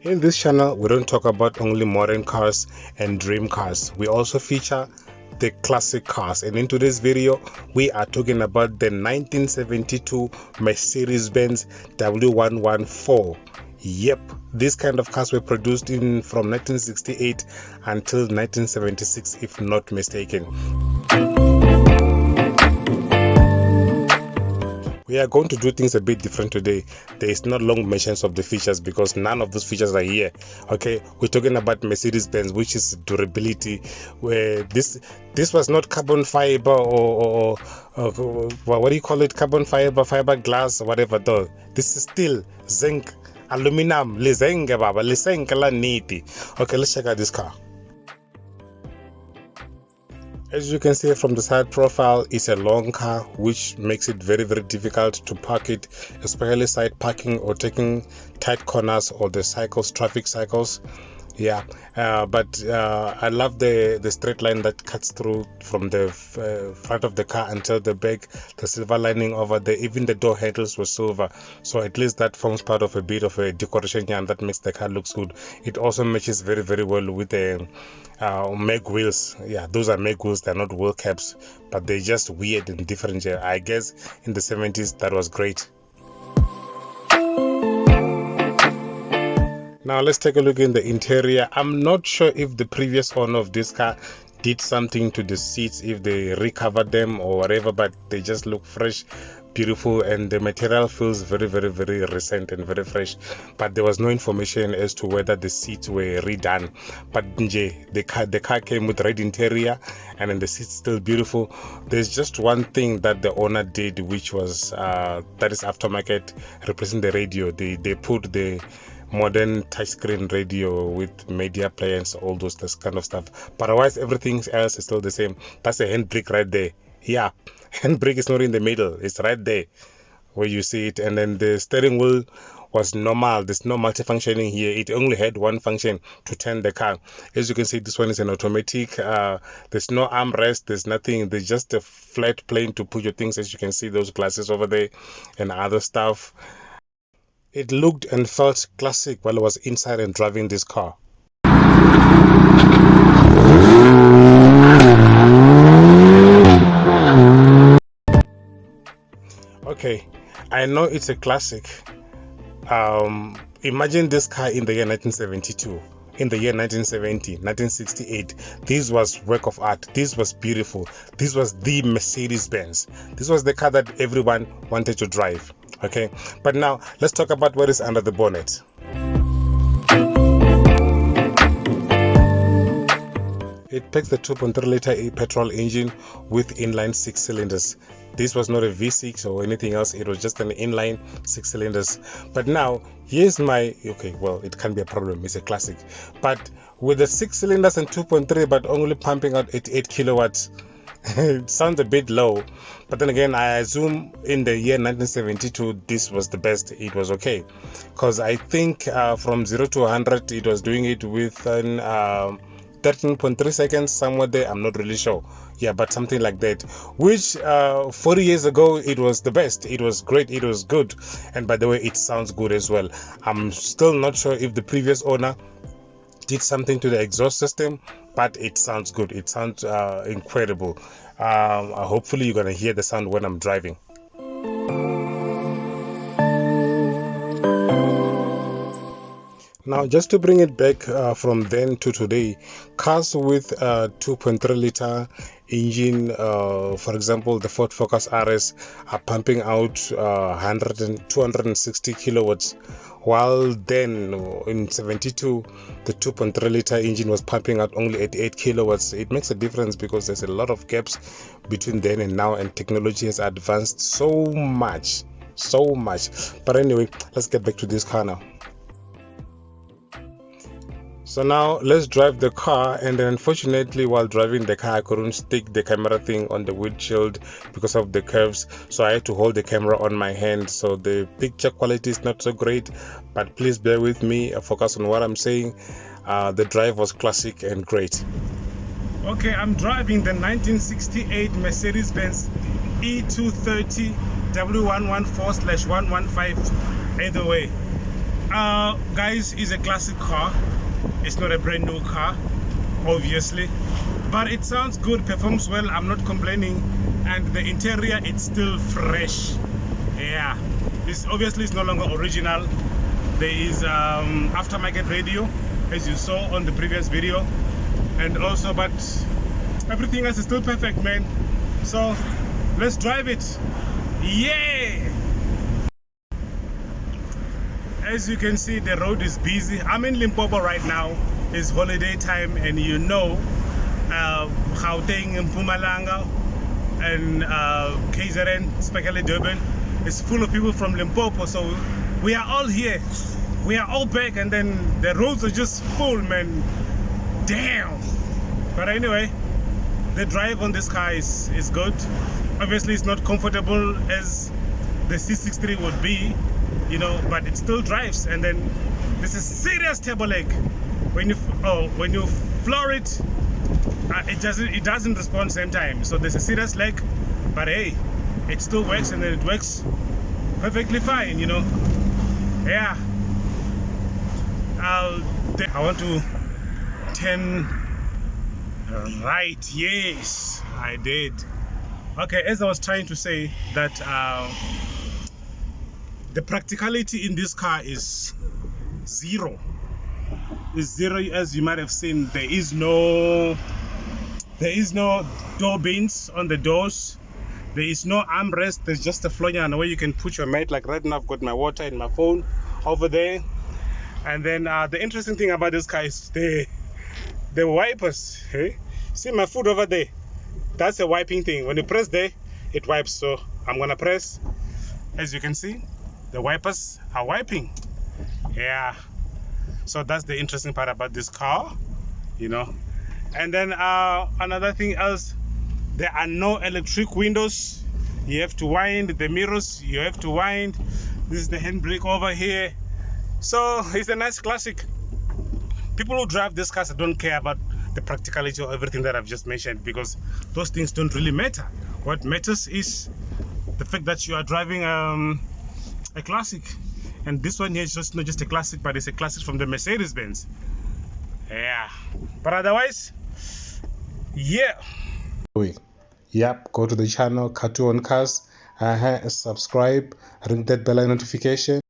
In this channel, we don't talk about only modern cars and dream cars. We also feature the classic cars, and in today's video we are talking about the 1972 Mercedes-Benz W114. Yep, these kind of cars were produced from 1968 until 1976, if not mistaken. We are going to do things a bit different today. There is not long mentions of the features because none of those features are here. Okay, we're talking about Mercedes-Benz, which is durability, where this was not carbon fiber or what do you call it, carbon fiberglass or whatever. Though this is still zinc, aluminum, zinc, baba, zinc la niti. Okay, let's check out this car. As you can see from the side profile, it's a long car, which makes it very difficult to park it, especially side parking or taking tight corners or the traffic cycles. Yeah, but I love the straight line that cuts through from the front of the car until the back, the silver lining over there. Even the door handles were silver, so at least that forms part of a bit of a decoration and that makes the car looks good. It also matches very well with the mag wheels. Yeah, those are mag wheels, they're not wheel caps, but they're just weird and different. I guess in the 70s that was great. Now let's take a look in the interior. I'm not sure if the previous owner of this car did something to the seats, if they recovered them or whatever, but they just look fresh, beautiful, and the material feels very recent and very fresh. But there was no information as to whether the seats were redone. But the car came with red interior, and then the seats still beautiful. There's just one thing that the owner did, which was that is aftermarket, replacing the radio. They put the modern touchscreen radio with media players, all those this kind of stuff, but otherwise everything else is still the same. That's a handbrake right there. Yeah, handbrake is not in the middle, it's right there where you see it. And then the steering wheel was normal. There's no multifunctioning here. It only had one function, to turn the car. As you can see, this one is an automatic. There's no armrest, there's nothing, there's just a flat plane to put your things. As you can see, those glasses over there and other stuff. It looked and felt classic while I was inside and driving this car. Okay, I know it's a classic. Imagine this car in the year 1972. In the year 1970, 1968, this was work of art. This was beautiful. This was the Mercedes-Benz. This was the car that everyone wanted to drive. Okay, but now let's talk about what is under the bonnet. It packs the 2.3 liter petrol engine with inline 6 cylinders. This was not a V6 or anything else, it was just an inline 6 cylinders. But now here's my well, it can be a problem, it's a classic, but with the 6 cylinders and 2.3 but only pumping out 88 kilowatts, it sounds a bit low. But then again, I assume in the year 1972 this was the best. It was okay, because I think from 0 to 100 it was doing it within 13.3 seconds, somewhere there. I'm not really sure. Yeah, but something like that, which 40 years ago it was the best. It was great, it was good, and by the way, it sounds good as well. I'm still not sure if the previous owner did something to the exhaust system, but it sounds good. It sounds incredible. Hopefully you're gonna hear the sound when I'm driving. Now, just to bring it back from then to today, cars with 2.3 liter engine, for example, the Ford Focus RS, are pumping out 260 kilowatts, while then in 72 the 2.3 liter engine was pumping out only 88 kilowatts. It makes a difference because there's a lot of gaps between then and now, and technology has advanced so much. But anyway, let's get back to this car now. So now let's drive the car, and then unfortunately while driving the car I couldn't stick the camera thing on the windshield because of the curves, so I had to hold the camera on my hand, so the picture quality is not so great, but please bear with me, focus on what I'm saying. The drive was classic and great. Okay, I'm driving the 1968 Mercedes-Benz E230 W114/115. Either way, guys, is a classic car. It's not a brand new car, obviously, but it sounds good, performs well. I'm not complaining, and the interior, it's still fresh. Yeah, this obviously is no longer original. There is aftermarket radio, as you saw on the previous video, and also, but everything else is still perfect, man. So let's drive it. Yeah. As you can see, the road is busy. I'm in Limpopo right now. It's holiday time, and you know, Gauteng and Mpumalanga and KZN, especially Durban, it's full of people from Limpopo. So we are all here. We are all back, and then the roads are just full, man. Damn. But anyway, the drive on this car is good. Obviously, it's not comfortable as the C63 would be, you know, but it still drives. And then this is serious table leg. When you floor it, it doesn't respond same time. So there's a serious leg, but hey, it still works, and then it works perfectly fine, you know. Yeah. I want to turn right. Yes, I did. Okay, as I was trying to say that the practicality in this car is zero. Is zero, as you might have seen. There is no door bins on the doors. There is no armrest. There's just a floor where you can put your mate. Like right now, I've got my water and my phone over there. And then the interesting thing about this car is the wipers. Hey? See my foot over there? That's a wiping thing. When you press there, it wipes. So I'm gonna press. As you can see, the wipers are wiping. Yeah. So that's the interesting part about this car, you know. And then another thing else, there are no electric windows. You have to wind the mirrors. You have to wind. This is the handbrake over here. So it's a nice classic. People who drive these cars don't care about the practicality of everything that I've just mentioned, because those things don't really matter. What matters is the fact that you are driving a classic. And this one here is just not just a classic, but it's a classic from the Mercedes Benz. Yeah. But otherwise, yeah. Yep, go to the channel, Cartoon Cars, subscribe, ring that bell notification.